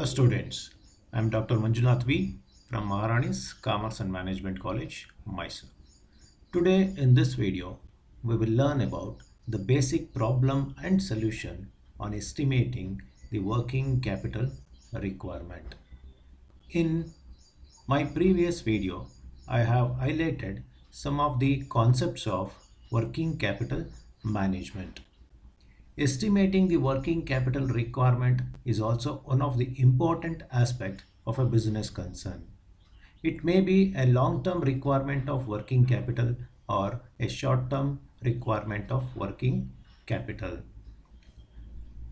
Hello students, I am Dr. Manjunath V from Maharani's Commerce and Management College, Mysore. Today in this video, we will learn about the basic problem and solution on estimating the working capital requirement. In my previous video, I have highlighted some of the concepts of working capital management. Estimating the working capital requirement is also one of the important aspects of a business concern. It may be a long-term requirement of working capital or a short-term requirement of working capital.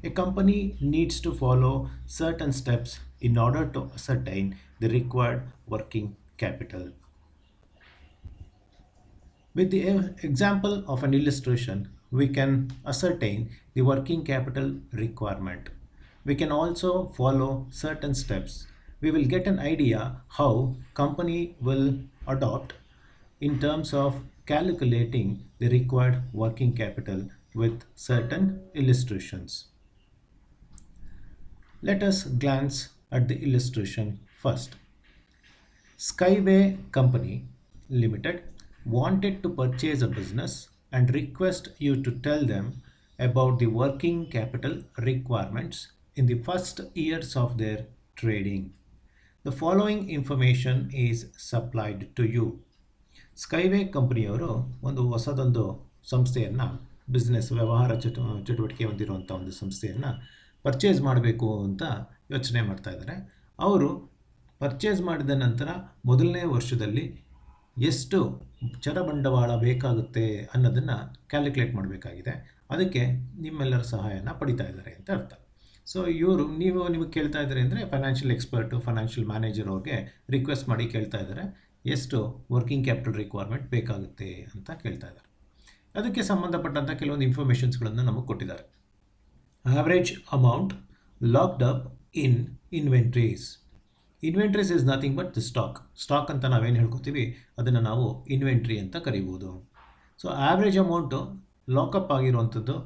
A company needs to follow certain steps in order to ascertain the required working capital. With the example of an illustration, we can ascertain the working capital requirement. We can also follow certain steps. We will get an idea how company will adopt in terms of calculating the required working capital with certain illustrations. Let us glance at the illustration first. Skyway Company Limited wanted to purchase a business and request you to tell them about the working capital requirements in the first years of their trading. The following information is supplied to you. Skyway ಕಂಪನಿಯವರು ಒಂದು ಹೊಸದೊಂದು ಸಂಸ್ಥೆಯನ್ನು business ವ್ಯವಹಾರ ಚಟುವಟಿಕೆ ಹೊಂದಿರುವಂಥ ಒಂದು ಸಂಸ್ಥೆಯನ್ನು purchase ಮಾಡಬೇಕು ಅಂತ ಯೋಚನೆ ಮಾಡ್ತಾ ಇದ್ದಾರೆ. ಅವರು ಪರ್ಚೇಸ್ ಮಾಡಿದ ನಂತರ ಮೊದಲನೇ ವರ್ಷದಲ್ಲಿ ಎಷ್ಟು ಚರಬಂಡವಾಳ ಬೇಕಾಗುತ್ತೆ ಅನ್ನೋದನ್ನು ಕ್ಯಾಲ್ಕುಲೇಟ್ ಮಾಡಬೇಕಾಗಿದೆ. ಅದಕ್ಕೆ ನಿಮ್ಮೆಲ್ಲರ ಸಹಾಯನ ಪಡಿತಾ ಇದ್ದಾರೆ ಅಂತ ಅರ್ಥ. ಸೊ ನಿಮಗೆ ಕೇಳ್ತಾ ಇದ್ದಾರೆ ಅಂದರೆ ಫೈನಾನ್ಷಿಯಲ್ ಎಕ್ಸ್ಪರ್ಟು, ಫೈನಾನ್ಷಿಯಲ್ ಮ್ಯಾನೇಜರ್ ಅವ್ರಿಗೆ ರಿಕ್ವೆಸ್ಟ್ ಮಾಡಿ ಕೇಳ್ತಾ ಇದ್ದಾರೆ ಎಷ್ಟು ವರ್ಕಿಂಗ್ ಕ್ಯಾಪಿಟಲ್ ರಿಕ್ವೈರ್ಮೆಂಟ್ ಬೇಕಾಗುತ್ತೆ ಅಂತ ಕೇಳ್ತಾ ಇದ್ದಾರೆ. ಅದಕ್ಕೆ ಸಂಬಂಧಪಟ್ಟಂಥ ಕೆಲವೊಂದು ಇನ್ಫಾರ್ಮೇಷನ್ಸ್ಗಳನ್ನು ನಮಗೆ ಕೊಟ್ಟಿದ್ದಾರೆ. Average amount locked up in inventories. Inventories is nothing but the stock ಅಂತ ನಾವೇನು ಹೇಳ್ಕೊತೀವಿ ಅದನ್ನು ನಾವು ಇನ್ವೆಂಟ್ರಿ ಅಂತ ಕರಿಬೋದು. ಸೊ ಆವ್ರೇಜ್ ಅಮೌಂಟು ಲಾಕಪ್ ಆಗಿರುವಂಥದ್ದು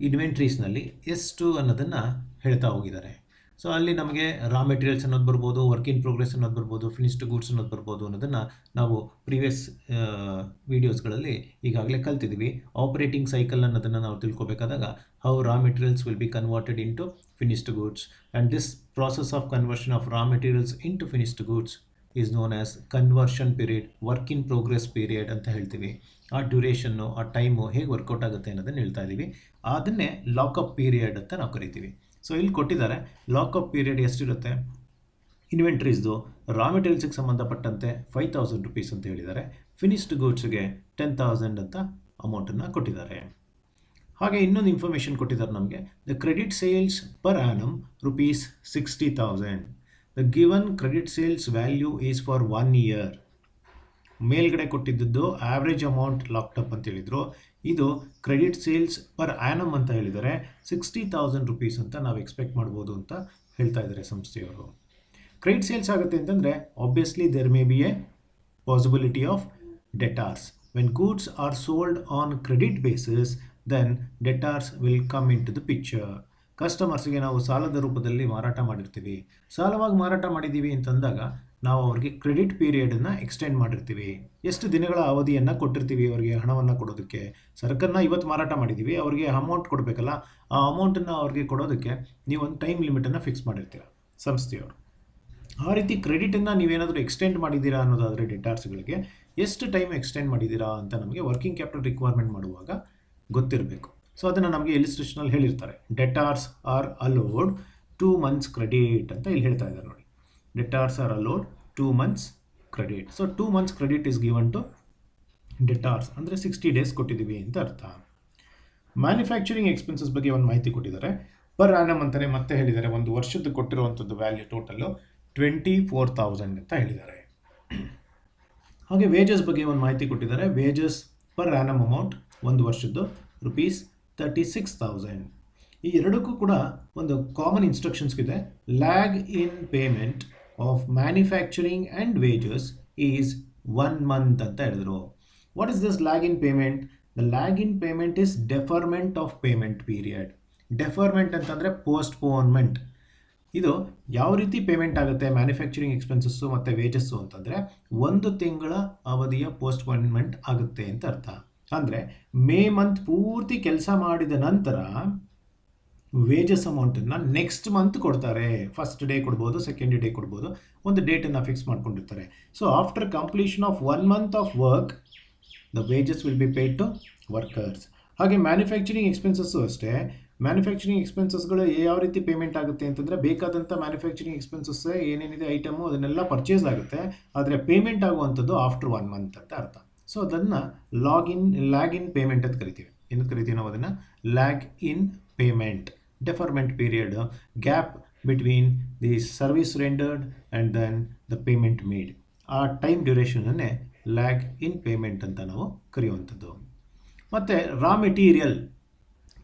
ಇನ್ವೆಂಟ್ರೀಸ್ನಲ್ಲಿ ಎಷ್ಟು ಅನ್ನೋದನ್ನು ಹೇಳ್ತಾ ಹೋಗಿದ್ದಾರೆ. ಸೊ ಅಲ್ಲಿ ನಮಗೆ ರಾ ಮೆಟೀರಿಯಲ್ಸ್ ಅನ್ನೋದು ಬರ್ಬೋದು, ವರ್ಕ್ ಇನ್ ಪ್ರೋಗ್ರೆಸ್ ಅನ್ನೋದು ಬರ್ಬೋದು, ಫಿನಿಶ್ಡ್ ಗೂಡ್ಸ್ ಅನ್ನೋದು ಬರ್ಬೋದು ಅನ್ನೋದನ್ನು ನಾವು ಪ್ರೀವಿಯಸ್ ವೀಡಿಯೋಸ್ಗಳಲ್ಲಿ ಈಗಾಗಲೇ ಕಲ್ತಿದ್ದೀವಿ. ಆಪರೇಟಿಂಗ್ ಸೈಕಲ್ ಅನ್ನೋದನ್ನು ನಾವು ತಿಳ್ಕೊಬೇಕಾದಾಗ how raw materials will be converted into finished goods and this process of conversion of raw materials into finished goods is known as conversion period, work in progress period ಅಂತ ಹೇಳ್ತೀವಿ. ಆ ಡ್ಯೂರೇಷನ್ನು, ಆ time ಹೇಗೆ workout ಆಗುತ್ತೆ ಅನ್ನೋದನ್ನು ಹೇಳ್ತಾ ಇದ್ದೀವಿ. ಅದನ್ನೇ ಲಾಕಪ್ ಪೀರಿಯಡ್ ಅಂತ ನಾವು ಕರಿತೀವಿ. ಸೊ ಇಲ್ಲಿ ಕೊಟ್ಟಿದ್ದಾರೆ ಲಾಕಪ್ ಪೀರಿಯಡ್ ಎಷ್ಟಿರುತ್ತೆ. ಇನ್ವೆಂಟ್ರೀಸ್ದು ರಾ ಮೆಟೀರಿಯಲ್ಸ್ಗೆ ಸಂಬಂಧಪಟ್ಟಂತೆ 5,000 rupees ಅಂತ ಹೇಳಿದ್ದಾರೆ. ಫಿನಿಶ್ಡ್ ಗೂಡ್ಸ್ಗೆ 10,000 ಅಂತ ಅಮೌಂಟನ್ನು ಕೊಟ್ಟಿದ್ದಾರೆ. ಹಾಗೆ ಇನ್ನೊಂದು ಇನ್ಫಾರ್ಮೇಷನ್ ಕೊಟ್ಟಿದ್ದಾರೆ ನಮಗೆ. The credit sales per annum ₹60,000. The given credit sales value is for 1 year. ಮೇಲ್ಗಡೆ ಕೊಟ್ಟಿದ್ದು ಆವ್ರೇಜ್ ಅಮೌಂಟ್ ಲಾಕ್ಡ್ ಅಪ್ ಅಂತ ಹೇಳಿದರು. ಇದು ಕ್ರೆಡಿಟ್ ಸೇಲ್ಸ್ ಪರ್ ಆ್ಯನಮ್ ಅಂತ ಹೇಳಿದರೆ 60,000 rupees ಅಂತ ನಾವು ಎಕ್ಸ್ಪೆಕ್ಟ್ ಮಾಡ್ಬೋದು ಅಂತ ಹೇಳ್ತಾ ಇದ್ದಾರೆ ಸಂಸ್ಥೆಯವರು. ಕ್ರೆಡಿಟ್ ಸೇಲ್ಸ್ ಆಗುತ್ತೆ ಅಂತಂದರೆ obviously there may be a possibility of debtors. When goods are sold on credit basis then debtors will come in to the picture. ಕಸ್ಟಮರ್ಸ್ಗೆ ನಾವು ಸಾಲದ ರೂಪದಲ್ಲಿ ಮಾರಾಟ ಮಾಡಿರ್ತೀವಿ. ಸಾಲವಾಗಿ ಮಾರಾಟ ಮಾಡಿದ್ದೀವಿ ಅಂತಂದಾಗ ನಾವು ಅವ್ರಿಗೆ ಕ್ರೆಡಿಟ್ ಪೀರಿಯಡನ್ನು ಎಕ್ಸ್ಟೆಂಡ್ ಮಾಡಿರ್ತೀವಿ. ಎಷ್ಟು ದಿನಗಳ ಅವಧಿಯನ್ನು ಕೊಟ್ಟಿರ್ತೀವಿ ಅವರಿಗೆ ಹಣವನ್ನು ಕೊಡೋದಕ್ಕೆ. ಸರಕನ್ನು ಇವತ್ತು ಮಾರಾಟ ಮಾಡಿದ್ದೀವಿ, ಅವರಿಗೆ ಅಮೌಂಟ್ ಕೊಡಬೇಕಲ್ಲ, ಆ ಅಮೌಂಟನ್ನು ಅವ್ರಿಗೆ ಕೊಡೋದಕ್ಕೆ ನೀವು ಒಂದು ಟೈಮ್ ಲಿಮಿಟನ್ನು ಫಿಕ್ಸ್ ಮಾಡಿರ್ತೀರ ಸಂಸ್ಥೆಯವರು. ಆ ರೀತಿ ಕ್ರೆಡಿಟನ್ನು ನೀವೇನಾದರೂ ಎಕ್ಸ್ಟೆಂಡ್ ಮಾಡಿದ್ದೀರಾ ಅನ್ನೋದಾದರೆ ಡೆಟಾರ್ಸ್ಗಳಿಗೆ ಎಷ್ಟು ಟೈಮ್ ಎಕ್ಸ್ಟೆಂಡ್ ಮಾಡಿದ್ದೀರಾ ಅಂತ ನಮಗೆ ವರ್ಕಿಂಗ್ ಕ್ಯಾಪಿಟಲ್ ರಿಕ್ವೈರ್ಮೆಂಟ್ ಮಾಡುವಾಗ ಗೊತ್ತಿರಬೇಕು. ಸೊ ಅದನ್ನು ನಮಗೆ ಇಲಿಸ್ಟ್ರೇಷನಲ್ಲಿ ಹೇಳಿರ್ತಾರೆ. ಡೆಟಾರ್ಸ್ ಆರ್ ಅಲೋಡ್ 2 months ಕ್ರೆಡಿಟ್ ಅಂತ ಇಲ್ಲಿ ಹೇಳ್ತಾ ಇದ್ದಾರೆ ನೋಡಿ. Debtors are allowed 2 months credit. So 2 months credit is given to debtors. ಅಂದರೆ 60 days ಕೊಟ್ಟಿದ್ದೀವಿ ಅಂತ ಅರ್ಥ. ಮ್ಯಾನುಫ್ಯಾಕ್ಚರಿಂಗ್ ಎಕ್ಸ್ಪೆನ್ಸಸ್ ಬಗ್ಗೆ ಒಂದು ಮಾಹಿತಿ ಕೊಟ್ಟಿದ್ದಾರೆ. ಪರ್ ಆ್ಯನಮ್ ಅಂತಲೇ ಮತ್ತೆ ಹೇಳಿದ್ದಾರೆ. ಒಂದು ವರ್ಷದ್ದು ಕೊಟ್ಟಿರುವಂಥದ್ದು ವ್ಯಾಲ್ಯೂ ಟೋಟಲ್ಲು 24,000 ಅಂತ ಹೇಳಿದ್ದಾರೆ. ಹಾಗೆ ವೇಜಸ್ ಬಗ್ಗೆ ಒಂದು ಮಾಹಿತಿ ಕೊಟ್ಟಿದ್ದಾರೆ. ವೇಜಸ್ ಪರ್ ಆ್ಯನಮ್ ಅಮೌಂಟ್ ಒಂದು ವರ್ಷದ್ದು ₹36,000. ಈ ಎರಡಕ್ಕೂ ಕೂಡ ಒಂದು ಕಾಮನ್ ಇನ್ಸ್ಟ್ರಕ್ಷನ್ಸ್ ಇದೆ. Lag in payment of manufacturing and wages is 1 month ಅಂತ ಹೇಳಿದ್ರು. What is this lag in payment? The lag in payment is deferment of payment period. Deferment ಅಂತಂದರೆ ಪೋಸ್ಟ್ಪೋನ್ಮೆಂಟ್. ಇದು ಯಾವ ರೀತಿ ಪೇಮೆಂಟ್ ಆಗುತ್ತೆ ಮ್ಯಾನುಫ್ಯಾಕ್ಚರಿಂಗ್ ಎಕ್ಸ್ಪೆನ್ಸಸ್ಸು ಮತ್ತು wages ಅಂತಂದರೆ 1 ತಿಂಗಳ ಅವಧಿಯ ಪೋಸ್ಟ್‌ಪೋನ್‌ಮೆಂಟ್ ಆಗುತ್ತೆ ಅಂತ ಅರ್ಥ. ಅಂದರೆ ಮೇ ಮಂತ್ ಪೂರ್ತಿ ಕೆಲಸ ಮಾಡಿದ ನಂತರ ವೇಜಸ್ ಅಮೌಂಟನ್ನು ನೆಕ್ಸ್ಟ್ ಮಂತ್ ಕೊಡ್ತಾರೆ. ಫಸ್ಟ್ ಡೇ ಕೊಡ್ಬೋದು, ಸೆಕೆಂಡ್ ಡೇ ಕೊಡ್ಬೋದು, ಒಂದು ಡೇಟನ್ನು ಫಿಕ್ಸ್ ಮಾಡ್ಕೊಂಡಿರ್ತಾರೆ. So after completion of 1 month of work the wages will be paid to workers. ಹಾಗೆ ಮ್ಯಾನುಫ್ಯಾಕ್ಚರಿಂಗ್ ಎಕ್ಸ್ಪೆನ್ಸಸ್ಸು ಅಷ್ಟೇ. ಮ್ಯಾನುಫ್ಯಾಕ್ಚರಿಂಗ್ ಎಕ್ಸ್ಪೆನ್ಸಸ್ಗಳು ಯಾವ ರೀತಿ ಪೇಮೆಂಟ್ ಆಗುತ್ತೆ ಅಂತಂದರೆ ಬೇಕಾದಂಥ ಮ್ಯಾನುಫ್ಯಾಕ್ಚರಿಂಗ್ ಎಕ್ಸ್ಪೆನ್ಸಸ್ ಏನೇನಿದೆ ಐಟಮು ಅದನ್ನೆಲ್ಲ ಪರ್ಚೇಸ್ ಆಗುತ್ತೆ. ಆದರೆ ಪೇಮೆಂಟ್ ಆಗುವಂಥದ್ದು ಆಫ್ಟರ್ 1 ಮಂತ್ ಅಂತ ಅರ್ಥ. ಸೊ ಅದನ್ನು ಲ್ಯಾಗ್ ಇನ್ ಪೇಮೆಂಟ್ ಅಂತ ಕರಿತೀವಿ. ಏನಂತ ಕರಿತೀವಿ ನಾವು ಅದನ್ನು? Lag in payment. Deferment period, gap between the service rendered and then the payment made. ಆ ಟೈಮ್ ಡ್ಯೂರೇಷನನ್ನೇ ಲ್ಯಾಗ್ ಇನ್ ಪೇಮೆಂಟ್ ಅಂತ ನಾವು ಕರೆಯುವಂಥದ್ದು. ಮತ್ತು raw material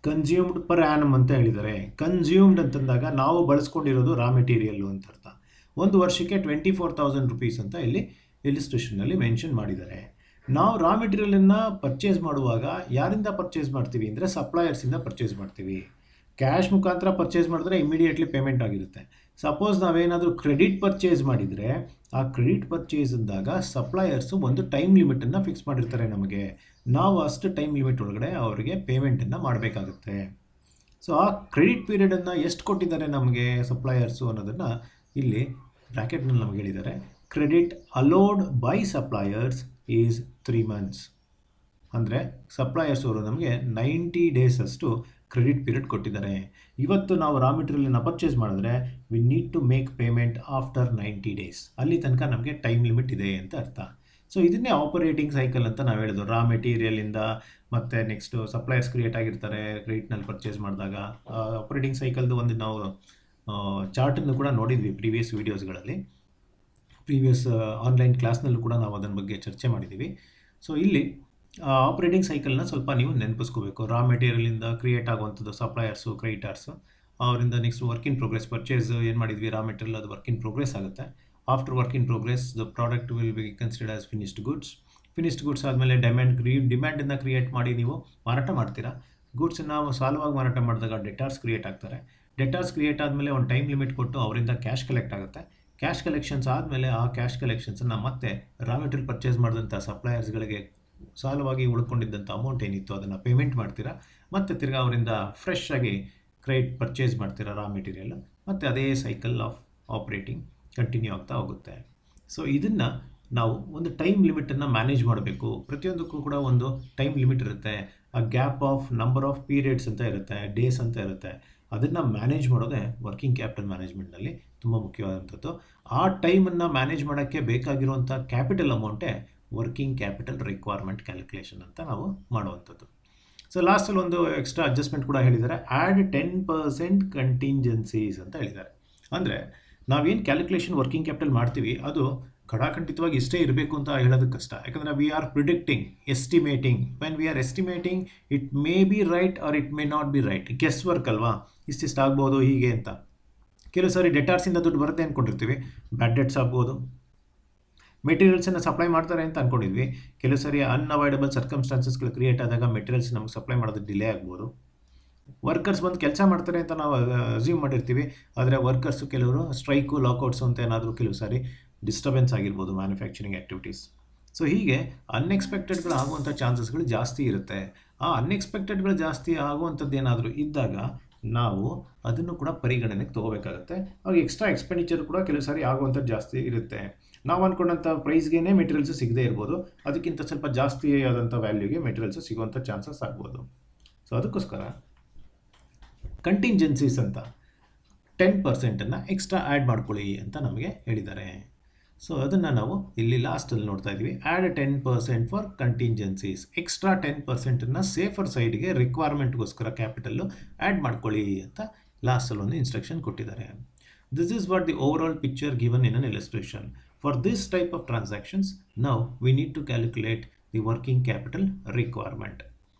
consumed per annum ಅಂತ ಹೇಳಿದ್ದಾರೆ. ಕನ್ಸ್ಯೂಮ್ಡ್ ಅಂತಂದಾಗ ನಾವು ಬಳಸ್ಕೊಂಡಿರೋದು ರಾ ಮೆಟೀರಿಯಲ್ಲು ಅಂತ ಅರ್ಥ. ಒಂದು ವರ್ಷಕ್ಕೆ 24,000 ರುಪೀಸ್ ಅಂತ ಇಲ್ಲಿ ಇಲಿಸ್ಟ್ರೇಷನ್ನಲ್ಲಿ ಮೆನ್ಷನ್ ಮಾಡಿದ್ದಾರೆ. ನಾವು ರಾ ಮೆಟೀರಿಯಲನ್ನು ಪರ್ಚೇಸ್ ಮಾಡುವಾಗ ಯಾರಿಂದ ಪರ್ಚೇಸ್ ಮಾಡ್ತೀವಿ ಅಂದರೆ ಸಪ್ಲೈಯರ್ಸಿಂದ ಪರ್ಚೇಸ್ ಮಾಡ್ತೀವಿ. ಕ್ಯಾಶ್ ಮುಖಾಂತರ ಪರ್ಚೇಸ್ ಮಾಡಿದ್ರೆ ಇಮಿಡಿಯೇಟ್ಲಿ ಪೇಮೆಂಟ್ ಆಗಿರುತ್ತೆ. ಸಪೋಸ್ ನಾವೇನಾದರೂ ಕ್ರೆಡಿಟ್ ಪರ್ಚೇಸ್ ಮಾಡಿದರೆ ಆ ಕ್ರೆಡಿಟ್ ಪರ್ಚೇಸ್ ಅಂದಾಗ ಸಪ್ಲೈಯರ್ಸು ಒಂದು ಟೈಮ್ ಲಿಮಿಟನ್ನು ಫಿಕ್ಸ್ ಮಾಡಿರ್ತಾರೆ ನಮಗೆ. ನಾವು ಅಷ್ಟು ಟೈಮ್ ಲಿಮಿಟ್ ಒಳಗಡೆ ಅವರಿಗೆ ಪೇಮೆಂಟನ್ನು ಮಾಡಬೇಕಾಗುತ್ತೆ. ಸೊ ಆ ಕ್ರೆಡಿಟ್ ಪೀರಿಯಡನ್ನು ಎಷ್ಟು ಕೊಟ್ಟಿದ್ದಾರೆ ನಮಗೆ ಸಪ್ಲೈಯರ್ಸು ಅನ್ನೋದನ್ನು ಇಲ್ಲಿ ಬ್ರ್ಯಾಕೆಟ್ನಲ್ಲಿ ನಮಗೆ ಹೇಳಿದ್ದಾರೆ. Credit allowed by suppliers is 3 months. ಅಂದರೆ ಸಪ್ಲೈಯರ್ಸ್ ಅವರು ನಮಗೆ 90 days ಅಷ್ಟು ಕ್ರೆಡಿಟ್ ಪೀರಿಯಡ್ ಕೊಟ್ಟಿದ್ದಾರೆ. ಇವತ್ತು ನಾವು ರಾ ಮೆಟೀರಿಯಲನ್ನು ಪರ್ಚೇಸ್ ಮಾಡಿದ್ರೆ we need to make payment after 90 days. ಅಲ್ಲಿ ತನಕ ನಮಗೆ ಟೈಮ್ ಲಿಮಿಟ್ ಇದೆ ಅಂತ ಅರ್ಥ. ಸೊ ಇದನ್ನೇ ಆಪರೇಟಿಂಗ್ ಸೈಕಲ್ ಅಂತ ನಾವು ಹೇಳಿದ್ವು. ರಾ ಮೆಟೀರಿಯಲಿಂದ ಮತ್ತು ನೆಕ್ಸ್ಟು ಸಪ್ಲೈಯರ್ಸ್ ಕ್ರಿಯೇಟ್ ಆಗಿರ್ತಾರೆ ಕ್ರೆಡಿಟ್ನಲ್ಲಿ ಪರ್ಚೇಸ್ ಮಾಡಿದಾಗ. ಆಪರೇಟಿಂಗ್ ಸೈಕಲ್ದು ಒಂದು ನಾವು ಚಾರ್ಟನ್ನು ಕೂಡ ನೋಡಿದ್ವಿ ಪ್ರೀವಿಯಸ್ ವೀಡಿಯೋಸ್ಗಳಲ್ಲಿ. ಪ್ರೀವಿಯಸ್ ಆನ್ಲೈನ್ ಕ್ಲಾಸ್ನಲ್ಲೂ ಕೂಡ ನಾವು ಅದರ ಬಗ್ಗೆ ಚರ್ಚೆ ಮಾಡಿದ್ದೀವಿ. ಸೊ ಇಲ್ಲಿ ಆಪರೇಟಿಂಗ್ ಸೈಕಲ್ನ ಸ್ವಲ್ಪ ನೀವು ನೆನಪಿಸ್ಕೋಬೇಕು. ರಾ ಮೆಟೀರಿಯಲಿಂದ ಕ್ರಿಯೇಟ್ ಆಗುವಂಥದ್ದು ಸಪ್ಲೈಯರ್ಸು, ಕ್ರೆಡಿಟರ್ಸು, ಅವರಿಂದ next work in progress purchase ಏನು ಮಾಡಿದ್ವಿ ರಾ ಮೆಟೀರಿಯಲ್, ಅದು ವರ್ಕ್ ಇನ್ ಪ್ರೋಗ್ರೆಸ್ ಆಗುತ್ತೆ. After work in progress the product will be considered as finished goods. Finished goods ಆದಮೇಲೆ ಡಿಮ್ಯಾಂಡನ್ನು ಕ್ರಿಯೇಟ್ ಮಾಡಿ ನೀವು ಮಾರಾಟ ಮಾಡ್ತೀರಾ. ಗೂಡ್ಸನ್ನು ಸಾಲವಾಗಿ ಮಾರಾಟ ಮಾಡಿದಾಗ ಡೆಟಾರ್ಸ್ ಕ್ರಿಯೇಟ್ ಆಗ್ತಾರೆ. ಡೆಟಾರ್ಸ್ ಕ್ರಿಯೇಟ್ ಆದಮೇಲೆ ಒಂದು ಟೈಮ್ ಲಿಮಿಟ್ ಕೊಟ್ಟು ಅವರಿಂದ ಕ್ಯಾಶ್ ಕಲೆಕ್ಟ್ ಆಗುತ್ತೆ. ಕ್ಯಾಶ್ ಕಲೆಕ್ಷನ್ಸ್ ಆದಮೇಲೆ ಆ ಕ್ಯಾಶ್ ಕಲೆಕ್ಷನ್ಸನ್ನು ಮತ್ತೆ ರಾ ಮೆಟೀರಿಯಲ್ ಪರ್ಚೇಸ್ ಮಾಡಿದಂಥ ಸಪ್ಲೈಯರ್ಸ್ಗಳಿಗೆ ಸಾಲವಾಗಿ ಉಳ್ಕೊಂಡಿದ್ದಂಥ ಅಮೌಂಟ್ ಏನಿತ್ತು ಅದನ್ನು ಪೇಮೆಂಟ್ ಮಾಡ್ತೀರಾ. ಮತ್ತು ತಿರ್ಗಿ ಅವರಿಂದ ಫ್ರೆಶ್ ಆಗಿ ಕ್ರೆಡಿಟ್ ಪರ್ಚೇಸ್ ಮಾಡ್ತೀರಾ ರಾ ಮೆಟೀರಿಯಲ್. ಮತ್ತು ಅದೇ ಸೈಕಲ್ ಆಫ್ ಆಪ್ರೇಟಿಂಗ್ ಕಂಟಿನ್ಯೂ ಆಗ್ತಾ ಹೋಗುತ್ತೆ. ಸೊ ಇದನ್ನು ನಾವು ಒಂದು ಟೈಮ್ ಲಿಮಿಟನ್ನು ಮ್ಯಾನೇಜ್ ಮಾಡಬೇಕು. ಪ್ರತಿಯೊಂದಕ್ಕೂ ಕೂಡ ಒಂದು ಟೈಮ್ ಲಿಮಿಟ್ ಇರುತ್ತೆ. ಆ gap of number of periods ಅಂತ ಇರುತ್ತೆ, ಡೇಸ್ ಅಂತ ಇರುತ್ತೆ. ಅದನ್ನು ಮ್ಯಾನೇಜ್ ಮಾಡೋದೇ ವರ್ಕಿಂಗ್ ಕ್ಯಾಪಿಟಲ್ ಮ್ಯಾನೇಜ್ಮೆಂಟ್ನಲ್ಲಿ ತುಂಬ ಮುಖ್ಯವಾದಂಥದ್ದು. ಆ ಟೈಮನ್ನು ಮ್ಯಾನೇಜ್ ಮಾಡೋಕ್ಕೆ ಬೇಕಾಗಿರುವಂಥ ಕ್ಯಾಪಿಟಲ್ ಅಮೌಂಟೇ ವರ್ಕಿಂಗ್ ಕ್ಯಾಪಿಟಲ್ ರಿಕ್ವೈರ್ಮೆಂಟ್ ಕ್ಯಾಲ್ಕುಲೇಷನ್ ಅಂತ ನಾವು ಮಾಡುವಂಥದ್ದು. ಸೊ ಲಾಸ್ಟಲ್ಲಿ ಒಂದು ಎಕ್ಸ್ಟ್ರಾ ಅಡ್ಜಸ್ಟ್ಮೆಂಟ್ ಕೂಡ ಹೇಳಿದ್ದಾರೆ. ಆ್ಯಡ್ 10% ಕಂಟಿಂಜೆನ್ಸೀಸ್ ಅಂತ ಹೇಳಿದ್ದಾರೆ. ಅಂದರೆ ನಾವೇನು ಕ್ಯಾಲ್ಕುಲೇಷನ್ ವರ್ಕಿಂಗ್ ಕ್ಯಾಪಿಟಲ್ ಮಾಡ್ತೀವಿ ಅದು ಖಡಾಖಂಡಿತವಾಗಿ ಇಷ್ಟೇ ಇರಬೇಕು ಅಂತ ಹೇಳೋದಕ್ಕೆ ಕಷ್ಟ. ಯಾಕಂದರೆ we are predicting, estimating. When we are estimating it may be right or it may not be right. Guess work ಅಲ್ವಾ, ಇಷ್ಟಿಷ್ಟು ಆಗ್ಬೋದು ಹೀಗೆ ಅಂತ. ಕೆಲವು ಸಾರಿ ಡೆಟಾರ್ಸಿಂದ ದುಡ್ಡು ಬರುತ್ತೆ ಅಂದ್ಕೊಂಡಿರ್ತೀವಿ, ಬ್ಯಾಡ್ ಡೆಟ್ಸ್ ಆಗ್ಬೋದು. ಮೆಟೀರಿಯಲ್ಸನ್ನು ಸಪ್ಲೈ ಮಾಡ್ತಾರೆ ಅಂತ ಅಂದ್ಕೊಂಡಿದ್ವಿ, ಕೆಲವು ಸಾರಿ ಅನ್ಅವಾಯ್ಡಬಲ್ ಸರ್ಕಮ್ಸ್ಟಾನ್ಸಸ್ಗಳು ಕ್ರಿಯೇಟ್ ಆದಾಗ ಮೆಟೀರಿಯಲ್ಸ್ ನಮಗೆ ಸಪ್ಲೈ ಮಾಡೋದು ಡಿಲೇ ಆಗ್ಬೋದು. ವರ್ಕರ್ಸ್ ಬಂದು ಕೆಲಸ ಮಾಡ್ತಾರೆ ಅಂತ ನಾವು ಅಸ್ಯೂಮ್ ಮಾಡಿರ್ತೀವಿ, ಆದರೆ ವರ್ಕರ್ಸು ಕೆಲವರು ಸ್ಟ್ರೈಕು, ಲಾಕೌಟ್ಸು ಅಂತ ಏನಾದರೂ ಕೆಲವು ಸಾರಿ ಡಿಸ್ಟರ್ಬೆನ್ಸ್ ಆಗಿರ್ಬೋದು ಮ್ಯಾನುಫ್ಯಾಕ್ಚರಿಂಗ್ ಆ್ಯಕ್ಟಿವಿಟೀಸ್. ಸೊ ಹೀಗೆ ಅನ್ಎಕ್ಸ್ಪೆಕ್ಟೆಡ್ಗಳು ಆಗುವಂಥ ಚಾನ್ಸಸ್ಗಳು ಜಾಸ್ತಿ ಇರುತ್ತೆ. ಆ ಅನ್ಎಕ್ಸ್ಪೆಕ್ಟೆಡ್ಗಳು ಜಾಸ್ತಿ ಆಗುವಂಥದ್ದು ಏನಾದರೂ ಇದ್ದಾಗ ನಾವು ಅದನ್ನು ಕೂಡ ಪರಿಗಣನೆಗೆ ತೊಗೋಬೇಕಾಗುತ್ತೆ. ಆಗ ಎಕ್ಸ್ಟ್ರಾ ಎಕ್ಸ್ಪೆಂಡಿಚರ್ ಕೂಡ ಕೆಲವು ಸಾರಿ ಆಗುವಂಥದ್ದು ಜಾಸ್ತಿ ಇರುತ್ತೆ. ನಾವು ಅಂದ್ಕೊಂಡಂಥ ಪ್ರೈಸ್ಗೇ ಮೆಟೀರಿಯಲ್ಸು ಸಿಗದೇ ಇರ್ಬೋದು, ಅದಕ್ಕಿಂತ ಸ್ವಲ್ಪ ಜಾಸ್ತಿ ಆದಂಥ ವ್ಯಾಲ್ಯೂಗೆ ಮೆಟೀರಿಯಲ್ಸು ಸಿಗುವಂಥ ಚಾನ್ಸಸ್ ಆಗ್ಬೋದು. ಸೊ ಅದಕ್ಕೋಸ್ಕರ ಕಂಟಿಂಜೆನ್ಸೀಸ್ ಅಂತ 10%ಅನ್ನು ಎಕ್ಸ್ಟ್ರಾ ಆ್ಯಡ್ ಮಾಡ್ಕೊಳ್ಳಿ ಅಂತ ನಮಗೆ ಹೇಳಿದ್ದಾರೆ. ಸೊ ಅದನ್ನು ನಾವು ಇಲ್ಲಿ ಲಾಸ್ಟಲ್ಲಿ ನೋಡ್ತಾ ಇದ್ದೀವಿ. Add 10% for contingencies. ಎಕ್ಸ್ಟ್ರಾ 10%ಅನ್ನು ಸೇಫರ್ ಸೈಡ್ಗೆ ರಿಕ್ವೈರ್ಮೆಂಟ್ಗೋಸ್ಕರ ಕ್ಯಾಪಿಟಲ್ಲು ಆ್ಯಡ್ ಮಾಡ್ಕೊಳ್ಳಿ ಅಂತ ಲಾಸ್ಟಲ್ಲಿ ಒಂದು ಇನ್ಸ್ಟ್ರಕ್ಷನ್ ಕೊಟ್ಟಿದ್ದಾರೆ. This is what the overall picture given in an illustration. For this type of transactions, now we need to calculate the working capital requirement.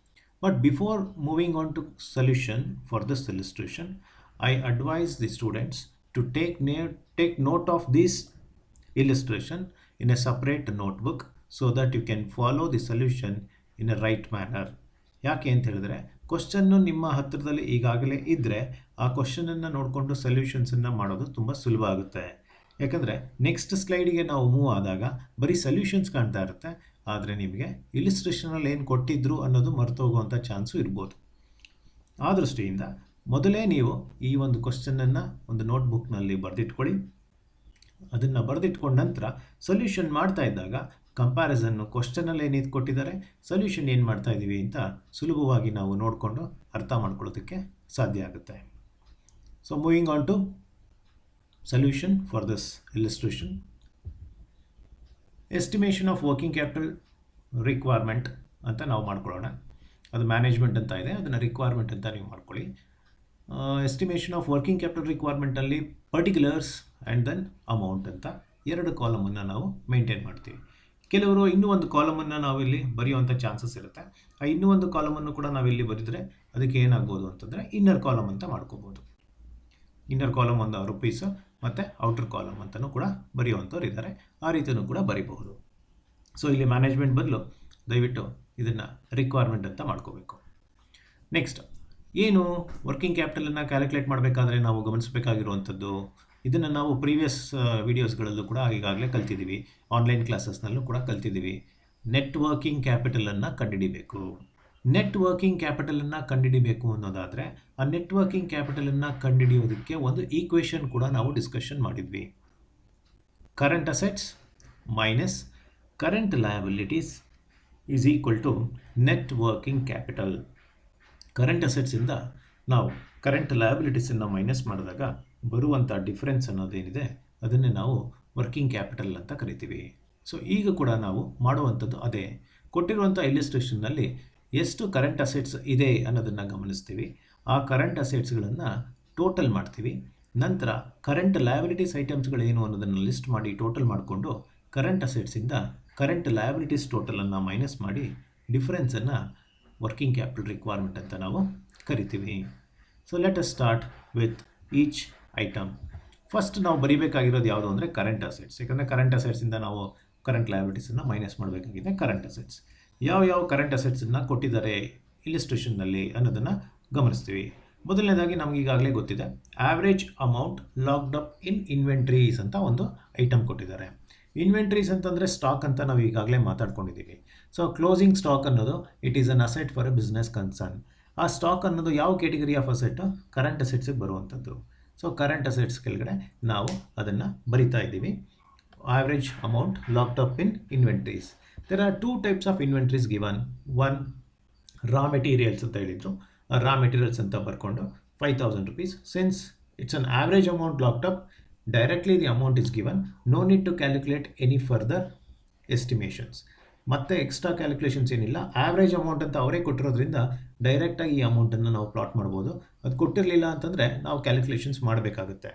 But before moving on to solution for this illustration, I advise the students to take note of this illustration in a separate notebook so that you can follow the solution in a right manner. ಯಾಕೆ ಅಂತ ಹೇಳಿದ್ರೆ question ನಿಮ್ಮ ಹತ್ತಿರದಲ್ಲಿ ಈಗಾಗಲೇ ಇದ್ದರೆ ಆ ಕ್ವಶನನ್ನು ನೋಡಿಕೊಂಡು ಸೊಲ್ಯೂಷನ್ಸನ್ನು ಮಾಡೋದು ತುಂಬ ಸುಲಭ ಆಗುತ್ತೆ. ಯಾಕಂದರೆ ನೆಕ್ಸ್ಟ್ ಸ್ಲೈಡಿಗೆ ನಾವು ಮೂವ್ ಆದಾಗ ಬರೀ ಸೊಲ್ಯೂಷನ್ಸ್ ಕಾಣ್ತಾ ಇರುತ್ತೆ, ಆದರೆ ನಿಮಗೆ ಇಲಿಸ್ಟ್ರೇಷನಲ್ಲಿ ಏನು ಕೊಟ್ಟಿದ್ರು ಅನ್ನೋದು ಮರೆತೋಗುವಂಥ ಚಾನ್ಸು ಇರ್ಬೋದು. ಆ ದೃಷ್ಟಿಯಿಂದ ಮೊದಲೇ ನೀವು ಈ ಒಂದು ಕ್ವಶನನ್ನು ಒಂದು ನೋಟ್ಬುಕ್ನಲ್ಲಿ ಬರೆದಿಟ್ಕೊಳ್ಳಿ. ಅದನ್ನು ಬರೆದಿಟ್ಕೊಂಡ ನಂತರ ಸೊಲ್ಯೂಷನ್ ಮಾಡ್ತಾ ಇದ್ದಾಗ ಕಂಪ್ಯಾರಿಸನ್ನು ಕ್ವಶನಲ್ಲಿ ಏನಿದು ಕೊಟ್ಟಿದ್ದಾರೆ, ಸೊಲ್ಯೂಷನ್ ಏನು ಮಾಡ್ತಾ ಇದ್ದೀವಿ ಅಂತ ಸುಲಭವಾಗಿ ನಾವು ನೋಡಿಕೊಂಡು ಅರ್ಥ ಮಾಡ್ಕೊಳ್ಳೋದಕ್ಕೆ ಸಾಧ್ಯ ಆಗುತ್ತೆ. So moving on to solution for this illustration. Estimation of working capital requirement ಅಂತ ನಾವು ಮಾಡ್ಕೊಳ್ಳೋಣ. ಅದು ಮ್ಯಾನೇಜ್ಮೆಂಟ್ ಅಂತ ಇದೆ, ಅದನ್ನು ರಿಕ್ವೈರ್ಮೆಂಟ್ ಅಂತ ನೀವು ಮಾಡ್ಕೊಳ್ಳಿ. ಎಸ್ಟಿಮೇಷನ್ ಆಫ್ ವರ್ಕಿಂಗ್ ಕ್ಯಾಪಿಟಲ್ ರಿಕ್ವೈರ್ಮೆಂಟಲ್ಲಿ ಪರ್ಟಿಕ್ಯುಲರ್ಸ್ ಆ್ಯಂಡ್ ದೆನ್ ಅಮೌಂಟ್ ಅಂತ 2 ಕಾಲಮನ್ನು ನಾವು ಮೇಂಟೈನ್ ಮಾಡ್ತೀವಿ. ಕೆಲವರು ಇನ್ನೂ ಒಂದು ಕಾಲಮನ್ನು ನಾವಿಲ್ಲಿ ಬರೆಯುವಂಥ ಚಾನ್ಸಸ್ ಇರುತ್ತೆ. ಆ ಇನ್ನೂ ಒಂದು ಕಾಲಮನ್ನು ಕೂಡ ನಾವಿಲ್ಲಿ ಬರೆದರೆ ಅದಕ್ಕೆ ಏನಾಗ್ಬೋದು ಅಂತಂದರೆ ಇನ್ನರ್ ಕಾಲಮ್ ಅಂತ ಮಾಡ್ಕೋಬೋದು. ಇನ್ನರ್ ಕಾಲಮ್ ಒಂದು ರುಪೀಸು ಮತ್ತು ಔಟರ್ ಕಾಲಮ್ ಅಂತಲೂ ಕೂಡ ಬರೆಯುವಂಥವ್ರು ಇದ್ದಾರೆ, ಆ ರೀತಿಯೂ ಕೂಡ ಬರೀಬಹುದು. ಸೊ ಇಲ್ಲಿ ಮ್ಯಾನೇಜ್ಮೆಂಟ್ ಬದಲು ದಯವಿಟ್ಟು ಇದನ್ನು ರಿಕ್ವೈರ್ಮೆಂಟ್ ಅಂತ ಮಾಡ್ಕೋಬೇಕು. ನೆಕ್ಸ್ಟ್ ಏನು ವರ್ಕಿಂಗ್ ಕ್ಯಾಪಿಟಲನ್ನು ಕ್ಯಾಲ್ಕುಲೇಟ್ ಮಾಡಬೇಕಾದ್ರೆ ನಾವು ಗಮನಿಸಬೇಕಾಗಿರುವಂಥದ್ದು, ಇದನ್ನು ನಾವು ಪ್ರೀವಿಯಸ್ ವೀಡಿಯೋಸ್ಗಳಲ್ಲೂ ಕೂಡ ಈಗಾಗಲೇ ಕಲ್ತಿದ್ದೀವಿ, ಆನ್ಲೈನ್ ಕ್ಲಾಸಸ್ನಲ್ಲೂ ಕೂಡ ಕಲ್ತಿದ್ದೀವಿ. ನೆಟ್ ವರ್ಕಿಂಗ್ ಕ್ಯಾಪಿಟಲನ್ನು ಕಂಡುಹಿಡಿಬೇಕು. ನೆಟ್ ವರ್ಕಿಂಗ್ ಕ್ಯಾಪಿಟಲನ್ನು ಕಂಡುಹಿಡಿಬೇಕು ಅನ್ನೋದಾದರೆ ಆ ನೆಟ್ ವರ್ಕಿಂಗ್ ಕ್ಯಾಪಿಟಲನ್ನು ಕಂಡುಹಿಡಿಯೋದಕ್ಕೆ ಒಂದು ಈಕ್ವೇಷನ್ ಕೂಡ ನಾವು ಡಿಸ್ಕಷನ್ ಮಾಡಿದ್ವಿ. Current assets minus current liabilities is equal to net working capital. Current ಅಸೆಟ್ಸಿಂದ ನಾವು ಕರೆಂಟ್ ಲಯಬಿಲಿಟೀಸನ್ನು ಮೈನಸ್ ಮಾಡಿದಾಗ ಬರುವಂಥ ಡಿಫರೆನ್ಸ್ ಅನ್ನೋದೇನಿದೆ ಅದನ್ನೇ ನಾವು ವರ್ಕಿಂಗ್ ಕ್ಯಾಪಿಟಲ್ ಅಂತ ಕರಿತೀವಿ. ಸೊ ಈಗ ಕೂಡ ನಾವು ಮಾಡುವಂಥದ್ದು ಅದೇ. ಕೊಟ್ಟಿರುವಂಥ ಇಲಿಸ್ಟ್ರೇಷನ್ನಲ್ಲಿ ಎಷ್ಟು ಕರೆಂಟ್ ಅಸೆಟ್ಸ್ ಇದೆ ಅನ್ನೋದನ್ನು ಗಮನಿಸ್ತೀವಿ. ಆ ಕರೆಂಟ್ ಅಸೆಟ್ಸ್ಗಳನ್ನು ಟೋಟಲ್ ಮಾಡ್ತೀವಿ. ನಂತರ ಕರೆಂಟ್ ಲಯಬಿಲಿಟೀಸ್ ಐಟಮ್ಸ್ಗಳೇನು ಅನ್ನೋದನ್ನು ಲಿಸ್ಟ್ ಮಾಡಿ ಟೋಟಲ್ ಮಾಡಿಕೊಂಡು ಕರೆಂಟ್ ಅಸೆಟ್ಸಿಂದ ಕರೆಂಟ್ ಲಯಬಿಲಿಟೀಸ್ ಟೋಟಲನ್ನು ಮೈನಸ್ ಮಾಡಿ ಡಿಫರೆನ್ಸನ್ನು ವರ್ಕಿಂಗ್ ಕ್ಯಾಪಿಟಲ್ ರಿಕ್ವೈರ್ಮೆಂಟ್ ಅಂತ ನಾವು ಕರಿತೀವಿ. So let us start with each item. First ನಾವು ಬರೀಬೇಕಾಗಿರೋದು ಯಾವುದು ಅಂದರೆ ಕರೆಂಟ್ ಅಸೆಟ್ಸ್. ಯಾಕಂದರೆ ಕರೆಂಟ್ ಅಸೆಟ್ಸಿಂದ ನಾವು ಕರೆಂಟ್ ಲಯಬಿಲಿಟೀಸನ್ನು ಮೈನಸ್ ಮಾಡಬೇಕಾಗಿದೆ. ಕರೆಂಟ್ ಅಸೆಟ್ಸ್ ಯಾವ ಕರೆಂಟ್ ಅಸೆಟ್ಸನ್ನು ಕೊಟ್ಟಿದ್ದಾರೆ ಇಲಿಸ್ಟ್ರೇಷನ್ನಲ್ಲಿ ಅನ್ನೋದನ್ನು ಗಮನಿಸ್ತೀವಿ. ಮೊದಲನೇದಾಗಿ ನಮ್ಗೆ ಈಗಾಗಲೇ ಗೊತ್ತಿದೆ, average amount locked up in inventories ಅಂತ ಒಂದು ಐಟಮ್ ಕೊಟ್ಟಿದ್ದಾರೆ. ಇನ್ವೆಂಟ್ರೀಸ್ ಅಂತಂದರೆ ಸ್ಟಾಕ್ ಅಂತ ನಾವು ಈಗಾಗಲೇ ಮಾತಾಡ್ಕೊಂಡಿದ್ದೀವಿ. ಸೊ ಕ್ಲೋಸಿಂಗ್ ಸ್ಟಾಕ್ ಅನ್ನೋದು it is an asset for a business concern. ಆ ಸ್ಟಾಕ್ ಅನ್ನೋದು ಯಾವ ಕ್ಯಾಟಗರಿ ಆಫ್ ಅಸೆಟ್ಟು, ಕರೆಂಟ್ ಅಸೆಟ್ಸಿಗೆ ಬರುವಂಥದ್ದು. ಸೊ ಕರೆಂಟ್ ಅಸೆಟ್ಸ್ ಕೆಳಗಡೆ ನಾವು ಅದನ್ನು ಬರಿತಾ ಇದ್ದೀವಿ. Average amount locked up in inventories. There are 2 types of inventories given. One raw materials ಅಂತ ಹೇಳಿದರು, ರಾ ಮೆಟೀರಿಯಲ್ಸ್ ಅಂತ ಬರ್ಕೊಂಡು 5,000 rupees. Since it's an average amount locked up, directly the amount is given, no need to calculate any further estimations. ಮತ್ತೆ extra calculations ಏನಿಲ್ಲ. Average amount ಅಂತ ಅವರೇ ಕೊಟ್ಟಿರೋದ್ರಿಂದ ಡೈರೆಕ್ಟಾಗಿ ಈ ಅಮೌಂಟನ್ನು ನಾವು ಪ್ಲಾಟ್ ಮಾಡ್ಬೋದು. ಅದು ಕೊಟ್ಟಿರಲಿಲ್ಲ ಅಂತಂದರೆ ನಾವು ಕ್ಯಾಲ್ಕುಲೇಷನ್ಸ್ ಮಾಡಬೇಕಾಗುತ್ತೆ.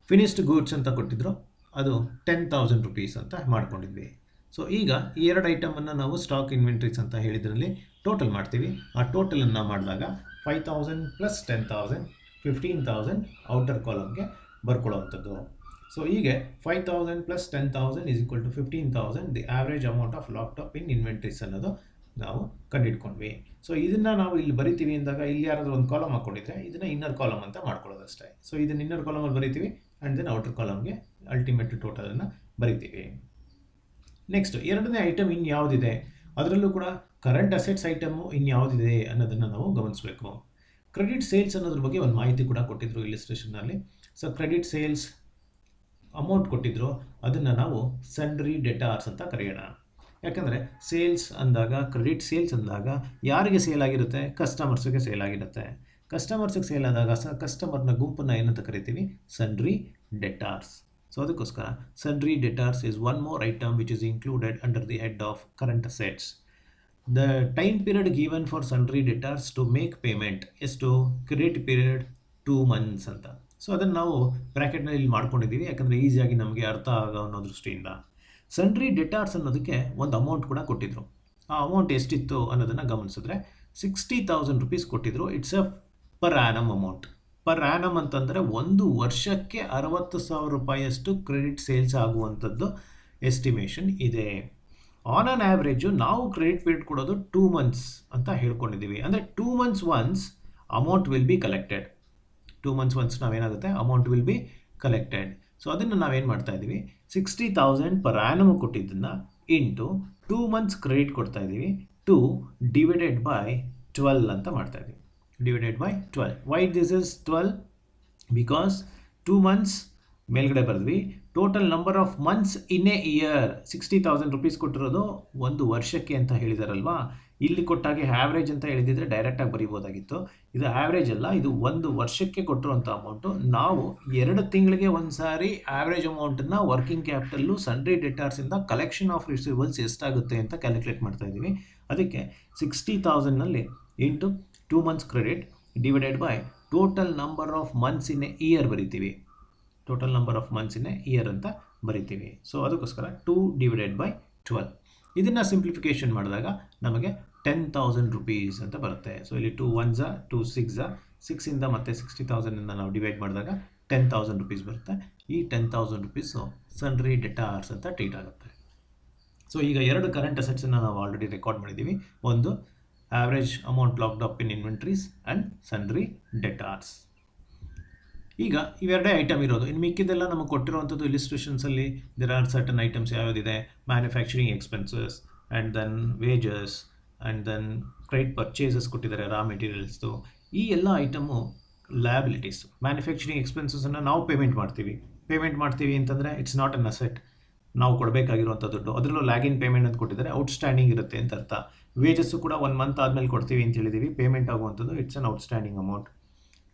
ಫಿನಿಶ್ಡ್ ಗೂಡ್ಸ್ ಅಂತ ಕೊಟ್ಟಿದ್ರು, ಅದು 10,000 rupees ಅಂತ ಮಾಡ್ಕೊಂಡಿದ್ವಿ. ಸೊ ಈಗ ಈ 2 ಐಟಮನ್ನು ನಾವು ಸ್ಟಾಕ್ ಇನ್ವೆಂಟ್ರೀಸ್ ಅಂತ ಹೇಳಿದ್ರಲ್ಲಿ ಟೋಟಲ್ ಮಾಡ್ತೀವಿ. ಆ ಟೋಟಲನ್ನು ಮಾಡಿದಾಗ 5,000 ಪ್ಲಸ್ 10,000 15,000 ಔಟರ್ ಕಾಲಮ್ಗೆ ಬರ್ಕೊಳ್ಳೋವಂಥದ್ದು. ಸೊ ಹೀಗೆ 5,000 plus 10,000 is equal to 15,000 the average amount of locked up in inventories ಅನ್ನೋದು ನಾವು ಕಂಡುಹಿಡ್ಕೊಂಡ್ವಿ. ಸೊ ಇದನ್ನು ನಾವು ಇಲ್ಲಿ ಬರಿತೀವಿ ಅಂದಾಗ ಇಲ್ಲಿ ಯಾರಾದರೂ ಒಂದು ಕಾಲಮ್ ಹಾಕ್ಕೊಂಡಿದ್ರೆ ಇದನ್ನು ಇನ್ನರ್ ಕಾಲಮ್ ಅಂತ ಮಾಡ್ಕೊಳ್ಳೋದಷ್ಟೇ. ಸೊ ಇದನ್ನು ಇನ್ನರ್ ಕಾಲಮಲ್ಲಿ ಬರಿತೀವಿ ಆ್ಯಂಡ್ ದೆನ್ ಔಟರ್ ಕಾಲಮ್ಗೆ ಅಲ್ಟಿಮೇಟ್ ಟೋಟಲನ್ನು ಬರಿತೀವಿ. ನೆಕ್ಸ್ಟ್ 2ನೇ ಐಟಮ್ ಇನ್ಯಾವುದಿದೆ, ಅದರಲ್ಲೂ ಕೂಡ ಕರೆಂಟ್ ಅಸೆಟ್ಸ್ ಐಟಮು ಇನ್ಯಾವುದಿದೆ ಅನ್ನೋದನ್ನು ನಾವು ಗಮನಿಸಬೇಕು. ಕ್ರೆಡಿಟ್ ಸೇಲ್ಸ್ ಅನ್ನೋದ್ರ ಬಗ್ಗೆ ಒಂದು ಮಾಹಿತಿ ಕೂಡ ಕೊಟ್ಟಿದ್ರು ಇಲಿಸ್ಟ್ರೇಷನ್ನಲ್ಲಿ. ಸೊ ಕ್ರೆಡಿಟ್ ಸೇಲ್ಸ್ ಅಮೌಂಟ್ ಕೊಟ್ಟಿದ್ರು, ಅದನ್ನು ನಾವು ಸನ್ಡ್ರಿ ಡೆಟಾರ್ಸ್ ಅಂತ ಕರೆಯೋಣ. ಯಾಕಂದರೆ ಸೇಲ್ಸ್ ಅಂದಾಗ, ಕ್ರೆಡಿಟ್ ಸೇಲ್ಸ್ ಅಂದಾಗ ಯಾರಿಗೆ ಸೇಲ್ ಆಗಿರುತ್ತೆ, ಕಸ್ಟಮರ್ಸ್ಗೆ ಸೇಲ್ ಆಗಿರುತ್ತೆ. ಕಸ್ಟಮರ್ಸ್ಗೆ ಸೇಲ್ ಆದಾಗ ಕಸ್ಟಮರ್ನ ಗುಂಪನ್ನು ಏನಂತ ಕರಿತೀವಿ, ಸನ್ಡ್ರಿ ಡೆಟಾರ್ಸ್. ಸೊ ಅದಕ್ಕೋಸ್ಕರ sundry debtors is one more item which is included under the head of current assets. The time period given for sundry debtors to make payment is to credit period 2 months ಅಂತ. So ಅದನ್ನು ನಾವು ಬ್ರ್ಯಾಕೆಟ್ನಲ್ಲಿ ಇಲ್ಲಿ ಮಾಡ್ಕೊಂಡಿದ್ದೀವಿ, ಯಾಕಂದರೆ ಈಸಿಯಾಗಿ ನಮಗೆ ಅರ್ಥ ಆಗೋ ಅನ್ನೋ ದೃಷ್ಟಿಯಿಂದ. ಸನ್ಡ್ರಿ ಡೆಟಾರ್ಸ್ ಅನ್ನೋದಕ್ಕೆ ಒಂದು ಅಮೌಂಟ್ ಕೂಡ ಕೊಟ್ಟಿದ್ರು. ಆ ಅಮೌಂಟ್ ಎಷ್ಟಿತ್ತು ಅನ್ನೋದನ್ನು ಗಮನಿಸಿದ್ರೆ 60,000 rupees ಕೊಟ್ಟಿದ್ರು. It's a per annum amount. Per annum ಅಂತಂದರೆ ಒಂದು ವರ್ಷಕ್ಕೆ 60,000 ರೂಪಾಯಿಯಷ್ಟು ಕ್ರೆಡಿಟ್ ಸೇಲ್ಸ್ ಆಗುವಂಥದ್ದು ಎಸ್ಟಿಮೇಷನ್ ಇದೆ. ಆನ್ ಆನ್ ಆ್ಯಾವ್ರೇಜು ನಾವು ಕ್ರೆಡಿಟ್ ಪೀರಿಯಡ್ ಕೊಡೋದು 2 months ಅಂತ ಹೇಳ್ಕೊಂಡಿದ್ದೀವಿ. ಅಂದರೆ 2 months once amount will be collected. 2 months once ನಾವೇನಾಗುತ್ತೆ amount will be collected. So ಅದನ್ನು ನಾವೇನು ಮಾಡ್ತಾ ಇದ್ದೀವಿ, 60,000 ಪರ್ ಆ್ಯನಮ್ ಕೊಟ್ಟಿದ್ದನ್ನು ಇಂಟು 2 months ಕ್ರೆಡಿಟ್ ಕೊಡ್ತಾ ಇದ್ದೀವಿ, 2 ಡಿವೈಡೆಡ್ ಬೈ 12 ಅಂತ ಮಾಡ್ತಾ ಇದ್ದೀವಿ. Divided by 12. Why this is 12? Because 2 months ಮೇಲ್ಗಡೆ ಬರೆದ್ವಿ, total number of months in a year 60,000 rupees ಕೊಟ್ಟಿರೋದು ಒಂದು ವರ್ಷಕ್ಕೆ ಅಂತ ಹೇಳಿದಾರಲ್ವಾ. ಇಲ್ಲಿ ಕೊಟ್ಟಾಗೆ ಆ್ಯಾವ್ರೇಜ್ ಅಂತ ಹೇಳಿದ್ರೆ ಡೈರೆಕ್ಟಾಗಿ ಬರೀಬೋದಾಗಿತ್ತು. ಇದು ಆ್ಯಾವ್ರೇಜ್ ಅಲ್ಲ, ಇದು ಒಂದು ವರ್ಷಕ್ಕೆ ಕೊಟ್ಟಿರುವಂಥ ಅಮೌಂಟು. ನಾವು 2 ತಿಂಗಳಿಗೆ ಒಂದು ಸಾರಿ ಆ್ಯಾವ್ರೇಜ್ ಅಮೌಂಟನ್ನು ವರ್ಕಿಂಗ್ ಕ್ಯಾಪಿಟಲ್ಲು ಸನ್ರಿ ಡೆಟಾರ್ಸಿಂದ ಕಲೆಕ್ಷನ್ ಆಫ್ ರಿಸೀವಲ್ಸ್ ಎಷ್ಟಾಗುತ್ತೆ ಅಂತ ಕ್ಯಾಲ್ಕುಲೇಟ್ ಮಾಡ್ತಾ ಇದ್ದೀವಿ. ಅದಕ್ಕೆ 60,000ನಲ್ಲಿ into 2 months credit divided by total number of months in a year ಬರಿತೀವಿ. Total number of months in a year ಅಂತ ಬರಿತೀವಿ. ಸೊ ಅದಕ್ಕೋಸ್ಕರ 2 ಡಿವೈಡೆಡ್ ಬೈ 12. ಇದನ್ನು ಸಿಂಪ್ಲಿಫಿಕೇಷನ್ ಮಾಡಿದಾಗ ನಮಗೆ 10,000 rupees ಅಂತ ಬರುತ್ತೆ. ಸೊ ಇಲ್ಲಿ 2 1s 2 6 6ಇಂದ ಮತ್ತು 60,000ಇಂದ ನಾವು ಡಿವೈಡ್ ಮಾಡಿದಾಗ 10,000 rupees ಬರುತ್ತೆ. ಈ 10,000 rupees ಸನ್ರಿ ಡೆಟಾರ್ಸ್ ಅಂತ ಟ್ರೀಟ್ ಆಗುತ್ತೆ. ಸೊ ಈಗ 2 ಕರೆಂಟ್ ಅಸೆಟ್ಸನ್ನು ನಾವು ಆಲ್ರೆಡಿ ರೆಕಾರ್ಡ್ ಮಾಡಿದ್ದೀವಿ. ಒಂದು average amount locked up in inventories and sundry debtors. ಈಗ ಇವೆರಡೇ ಐಟಮ್ ಇರೋದು. ಇನ್ನು ಮಿಕ್ಕಿದೆಲ್ಲ ನಮಗೆ ಕೊಟ್ಟಿರುವಂಥದ್ದು ಇಲಿಸ್ಟ್ರೇಷನ್ಸಲ್ಲಿ ದೇರ್ ಆರ್ ಸರ್ಟನ್ ಐಟಮ್ಸ್ ಯಾವುದಿದೆ, manufacturing expenses and then wages and then credit purchases ಕೊಟ್ಟಿದ್ದಾರೆ, ರಾ ಮೆಟೀರಿಯಲ್ಸ್ದು. ಈ ಎಲ್ಲ ಐಟಮು ಲಯಬಿಲಿಟೀಸ್. ಮ್ಯಾನುಫ್ಯಾಕ್ಚರಿಂಗ್ ಎಕ್ಸ್ಪೆನ್ಸಸನ್ನು ನಾವು ಪೇಮೆಂಟ್ ಮಾಡ್ತೀವಿ ಅಂತಂದರೆ ಇಟ್ಸ್ ನಾಟ್ ಅನ್ ಅಸೆಟ್, ನಾವು ಕೊಡಬೇಕಾಗಿರುವಂಥ ದುಡ್ಡು. ಅದರಲ್ಲೂ ಲ್ಯಾಗಿನ್ ಪೇಮೆಂಟ್ ಅಂತ ಕೊಟ್ಟಿದ್ದಾರೆ, ಔಟ್ಸ್ಟ್ಯಾಂಡಿಂಗ್ ಇರುತ್ತೆ ಅಂತ ಅರ್ಥ. ವೇಜಸ್ಸು ಕೂಡ 1 month ಆದಮೇಲೆ ಕೊಡ್ತೀವಿ ಅಂತ ಹೇಳಿದ್ದೀವಿ. ಪೇಮೆಂಟ್ ಆಗುವಂಥದ್ದು ಇಟ್ಸ್ ಅನ್ ಔಟ್ಸ್ಟ್ಯಾಂಡಿಂಗ್ ಅಮೌಂಟ್.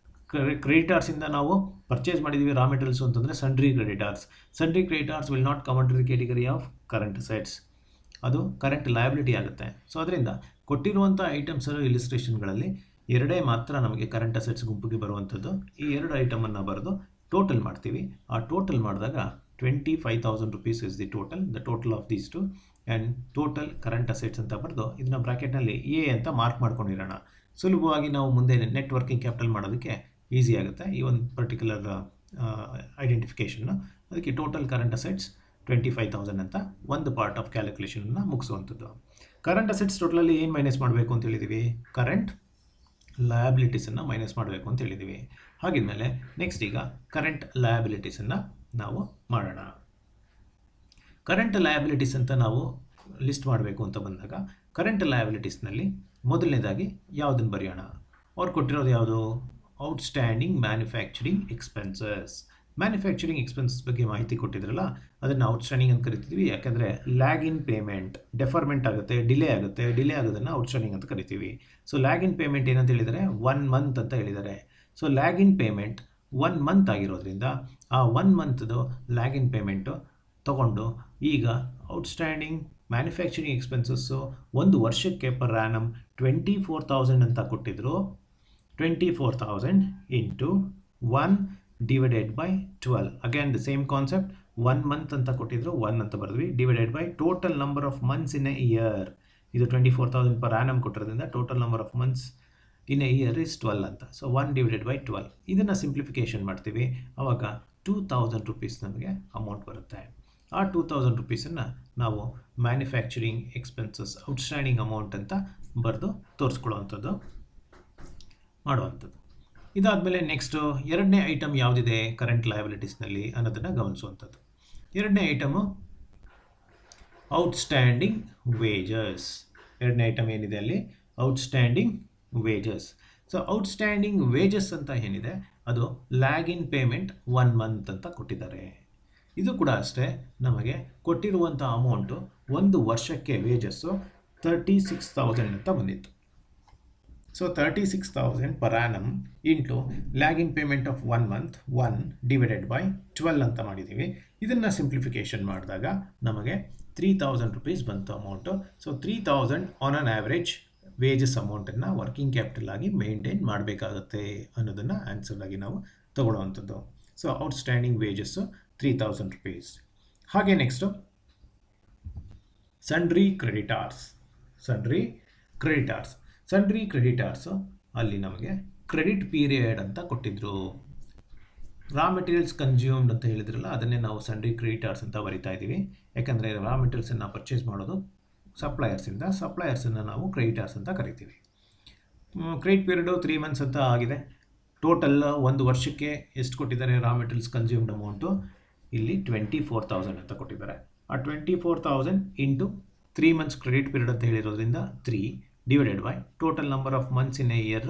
ಕ್ರೆಡಿಟಾರ್ಸಿಂದ ನಾವು ಪರ್ಚೇಸ್ ಮಾಡಿದ್ದೀವಿ ರಾ ಮೆಟೀರಿಯಲ್ಸು ಅಂತಂದರೆ sundry creditors. Sundry creditors will not come under the category of current assets, ಅದು ಕರೆಂಟ್ ಲಯಬಿಲಿಟಿ ಆಗುತ್ತೆ. ಸೊ ಅದರಿಂದ ಕೊಟ್ಟಿರುವಂಥ ಐಟಮ್ಸರು ಇಲಿಸ್ಟ್ರೇಷನ್ಗಳಲ್ಲಿ 2 ಮಾತ್ರ ನಮಗೆ ಕರೆಂಟ್ ಅಸೆಟ್ಸ್ ಗುಂಪಿಗೆ ಬರುವಂಥದ್ದು. ಈ 2 ಐಟಮನ್ನು ಬರೆದು ಟೋಟಲ್ ಮಾಡ್ತೀವಿ. ಆ ಟೋಟಲ್ ಮಾಡಿದಾಗ 25,000 rupees is the total of these two and total current assets ಅಂತ ಬರೆದು ಇದನ್ನು ಬ್ರ್ಯಾಕೆಟ್ನಲ್ಲಿ ಎ ಅಂತ ಮಾರ್ಕ್ ಮಾಡ್ಕೊಂಡಿರೋಣ. ಸುಲಭವಾಗಿ ನಾವು ಮುಂದೆ ನೆಟ್ ವರ್ಕಿಂಗ್ ಕ್ಯಾಪಿಟಲ್ ಮಾಡೋದಕ್ಕೆ ಈಸಿ ಆಗುತ್ತೆ ಈ ಒಂದು ಪರ್ಟಿಕ್ಯುಲರ್ ಐಡೆಂಟಿಫಿಕೇಷನ್ನು. ಅದಕ್ಕೆ ಟೋಟಲ್ ಕರೆಂಟ್ ಅಸೆಟ್ಸ್ 25,000 ಅಂತ ಒಂದು ಪಾರ್ಟ್ ಆಫ್ ಕ್ಯಾಲ್ಕುಲೇಷನನ್ನು ಮುಗಿಸುವಂಥದ್ದು. ಕರೆಂಟ್ ಅಸೆಟ್ಸ್ ಟೋಟಲಲ್ಲಿ ಏನು ಮೈನಸ್ ಮಾಡಬೇಕು ಅಂತ ಹೇಳಿದ್ದೀವಿ, ಕರೆಂಟ್ ಲಯಬಿಲಿಟೀಸನ್ನು ಮೈನಸ್ ಮಾಡಬೇಕು ಅಂತ ಹೇಳಿದ್ದೀವಿ. ಹಾಗಿದ್ಮೇಲೆ ನೆಕ್ಸ್ಟ್ ಈಗ ಕರೆಂಟ್ ಲಯಬಿಲಿಟೀಸನ್ನು ನಾವು ಮಾಡೋಣ. ಕರೆಂಟ್ ಲಯಬಿಲಿಟೀಸ್ ಅಂತ ನಾವು ಲಿಸ್ಟ್ ಮಾಡಬೇಕು ಅಂತ ಬಂದಾಗ ಕರೆಂಟ್ ಲಯಬಿಲಿಟೀಸ್ನಲ್ಲಿ ಮೊದಲನೇದಾಗಿ ಯಾವುದನ್ನು ಬರೆಯೋಣ, ಅವ್ರು ಕೊಟ್ಟಿರೋದು ಯಾವುದು, outstanding manufacturing expenses. Manufacturing expenses ಬಗ್ಗೆ ಮಾಹಿತಿ ಕೊಟ್ಟಿದ್ರಲ್ಲ, ಅದನ್ನು ಔಟ್ಸ್ಟ್ಯಾಂಡಿಂಗ್ ಅಂತ ಕರಿತೀವಿ. ಯಾಕೆಂದರೆ ಲ್ಯಾಗ್ ಇನ್ ಪೇಮೆಂಟ್ ಡೆಫರ್ಮೆಂಟ್ ಆಗುತ್ತೆ, ಡಿಲೇ ಆಗೋದನ್ನು ಔಟ್ಸ್ಟ್ಯಾಂಡಿಂಗ್ ಅಂತ ಕರಿತೀವಿ. ಸೊ ಲ್ಯಾಗ್ ಇನ್ ಪೇಮೆಂಟ್ ಏನಂತ ಹೇಳಿದರೆ 1 month ಅಂತ ಹೇಳಿದ್ದಾರೆ. So lag in payment 1 month ಆಗಿರೋದ್ರಿಂದ ಆ 1 monthದು ಲ್ಯಾಗ್ ಇನ್ ಪೇಮೆಂಟು ತೊಗೊಂಡು ಈಗ ಔಟ್ಸ್ಟ್ಯಾಂಡಿಂಗ್ ಮ್ಯಾನುಫ್ಯಾಕ್ಚರಿಂಗ್ ಎಕ್ಸ್ಪೆನ್ಸಸ್ಸು ಒಂದು ವರ್ಷಕ್ಕೆ ಪರ್ ಆ್ಯನಮ್ 24,000 ಅಂತ ಕೊಟ್ಟಿದ್ರು. 24,000 into 1 divided by 12. Again the same concept, 1 month ಅಂತ ಕೊಟ್ಟಿದ್ರು, 1 ಅಂತ ಬರೆದ್ವಿ, divided by total number of months in a year. ಇದು 24,000 ಪರ್ ಆ್ಯನಮ್ ಕೊಟ್ಟಿರೋದ್ರಿಂದ total number of months in a year is 12 ಅಂತ. So 1 divided by 12. ಇದನ್ನು ಸಿಂಪ್ಲಿಫಿಕೇಷನ್ ಮಾಡ್ತೀವಿ. ಆವಾಗ 2,000 rupees ನಮಗೆ ಅಮೌಂಟ್ ಬರುತ್ತೆ. ಆ 2,000 rupeesನ್ನು ನಾವು ಮ್ಯಾನುಫ್ಯಾಕ್ಚರಿಂಗ್ ಎಕ್ಸ್ಪೆನ್ಸಸ್ ಔಟ್ಸ್ಟ್ಯಾಂಡಿಂಗ್ ಅಮೌಂಟ್ ಅಂತ ಬರೆದು ತೋರಿಸ್ಕೊಳ್ಳುವಂಥದ್ದು ಮಾಡುವಂಥದ್ದು. ಇದಾದಮೇಲೆ ನೆಕ್ಸ್ಟು 2ನೇ ಐಟಮ್ ಯಾವುದಿದೆ ಕರೆಂಟ್ ಲಯಬಿಲಿಟೀಸ್ನಲ್ಲಿ ಅನ್ನೋದನ್ನು ಗಮನಿಸುವಂಥದ್ದು. 2ನೇ ಐಟಮು ಔಟ್ಸ್ಟ್ಯಾಂಡಿಂಗ್ ವೇಜಸ್. 2ನೇ ಐಟಮ್ ಏನಿದೆ ಅಲ್ಲಿ outstanding wages. So outstanding wages ಅಂತ ಏನಿದೆ ಅದು ಲ್ಯಾಗ್ ಇನ್ ಪೇಮೆಂಟ್ 1 month ಅಂತ ಕೊಟ್ಟಿದ್ದಾರೆ. ಇದು ಕೂಡ ಅಷ್ಟೇ, ನಮಗೆ ಕೊಟ್ಟಿರುವಂಥ ಅಮೌಂಟು ಒಂದು ವರ್ಷಕ್ಕೆ ವೇಜಸ್ಸು 36,000 ಅಂತ ಬಂದಿತ್ತು. So 36,000 per annum into lag in payment of 1 month 1 divided by 12 ಅಂತ ಮಾಡಿದ್ದೀವಿ. ಇದನ್ನು ಸಿಂಪ್ಲಿಫಿಕೇಷನ್ ಮಾಡಿದಾಗ ನಮಗೆ 3,000 rupees ಬಂತು amount. So 3,000 on on average wages ಅಮೌಂಟನ್ನು ವರ್ಕಿಂಗ್ ಕ್ಯಾಪಿಟಲ್ ಆಗಿ ಮೇಂಟೈನ್ ಮಾಡಬೇಕಾಗುತ್ತೆ ಅನ್ನೋದನ್ನು ಆನ್ಸರ್ ಆಗಿ ನಾವು ತಗೊಳ್ಳುವಂಥದ್ದು. So outstanding wages 3,000 rupees. ಹಾಗೆ ನೆಕ್ಸ್ಟು ಸನ್ರಿ ಕ್ರೆಡಿಟಾರ್ಸು ಅಲ್ಲಿ ನಮಗೆ ಕ್ರೆಡಿಟ್ ಪೀರಿಯಡ್ ಅಂತ ಕೊಟ್ಟಿದ್ರು. ರಾ ಮೆಟೀರಿಯಲ್ಸ್ ಕನ್ಸ್ಯೂಮ್ಡ್ ಅಂತ ಹೇಳಿದ್ರಲ್ಲ, ಅದನ್ನೇ ನಾವು ಸನ್ರಿ ಕ್ರೆಡಿಟಾರ್ಸ್ ಅಂತ ಬರಿತಾ ಇದ್ದೀವಿ. ಯಾಕಂದರೆ ರಾ ಮೆಟೀರಿಯಲ್ಸನ್ನು ಪರ್ಚೇಸ್ ಮಾಡೋದು ಸಪ್ಲೈಯರ್ಸನ್ನು ನಾವು ಕ್ರೆಡಿಟಾರ್ಸ್ ಅಂತ ಕರಿತೀವಿ. ಕ್ರೆಡಿಟ್ ಪೀರಿಯಡು 3 ಮಂತ್ಸ್ ಅಂತ ಆಗಿದೆ. ಟೋಟಲ್ ಒಂದು ವರ್ಷಕ್ಕೆ ಎಷ್ಟು ಕೊಟ್ಟಿದ್ದಾರೆ ರಾ ಮೆಟೀರಿಯಲ್ಸ್ ಕನ್ಸ್ಯೂಮ್ಡ್ ಅಮೌಂಟು ಇಲ್ಲಿ 24,000 ಅಂತ ಕೊಟ್ಟಿದ್ದಾರೆ. ಆ 24,000 ಇಂಟು 3 ಮಂತ್ಸ್ ಕ್ರೆಡಿಟ್ ಪೀರಿಯಡ್ ಅಂತ ಹೇಳಿರೋದ್ರಿಂದ 3 divided by total number of months in a year